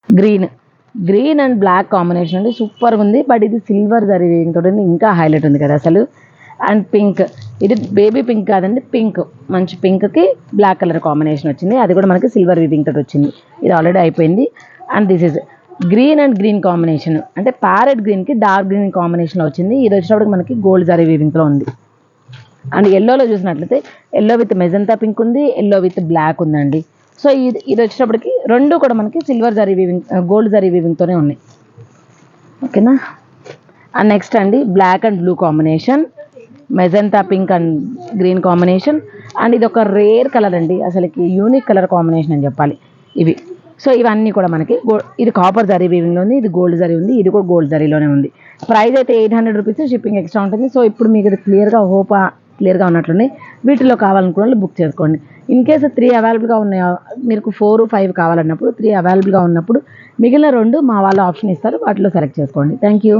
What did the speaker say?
Green green and black combination అండి, సూపర్గా ఉంది. బట్ ఇది సిల్వర్ జరీ వీవింగ్ తోటి ఉంది, ఇంకా హైలైట్ ఉంది కదా అసలు. అండ్ పింక్, ఇది బేబీ పింక్ కాదండి, పింక్, మంచి పింక్కి బ్లాక్ కలర్ కాంబినేషన్ వచ్చింది. అది కూడా మనకి సిల్వర్ వీవింగ్ తోటి వచ్చింది. ఇది ఆల్రెడీ అయిపోయింది. And this is green and green combination, అంటే ప్యారెట్ గ్రీన్కి డార్క్ గ్రీన్ కాంబినేషన్లో వచ్చింది. ఇది వచ్చినప్పటికి మనకి గోల్డ్ జరీ వీవింగ్లో ఉంది. అండ్ ఎల్లోలో చూసినట్లయితే ఎల్లో విత్ మెజంతా పింక్ ఉంది, ఎల్లో విత్ బ్లాక్ ఉందండి. సో ఇది వచ్చేటప్పటికి రెండు కూడా మనకి silver zari weaving, gold zari వీవింగ్తోనే ఉన్నాయి. ఓకేనా. అండ్ నెక్స్ట్ అండి black and blue combination, magenta pink and green combination. And ఇది ఒక రేర్ కలర్ అండి, అసలుకి యూనిక్ కలర్ కాంబినేషన్ అని చెప్పాలి ఇవి. సో ఇవన్నీ కూడా మనకి ఇది కాపర్ జరీ వీవింగ్లో ఉంది, ఇది గోల్డ్ జరీ ఉంది, ఇది కూడా గోల్డ్ జరీలోనే ఉంది. ప్రైస్ అయితే 800 రూపీస్, షిప్పింగ్ ఎక్స్ట్రా ఉంటుంది. సో ఇప్పుడు మీకు ఇది క్లియర్గా ఉన్నట్లుంది. వీటిలో కావాలనుకున్న వాళ్ళు బుక్ చేసుకోండి. ఇన్ కేసు 3 అవైలబుల్గా ఉన్నాయా, మీకు 4, 5 కావాలన్నప్పుడు 3 అవైలబుల్గా ఉన్నప్పుడు మిగిలిన 2 మా వాళ్ళు ఆప్షన్ ఇస్తారు, వాటిలో సెలెక్ట్ చేసుకోండి. Thank you.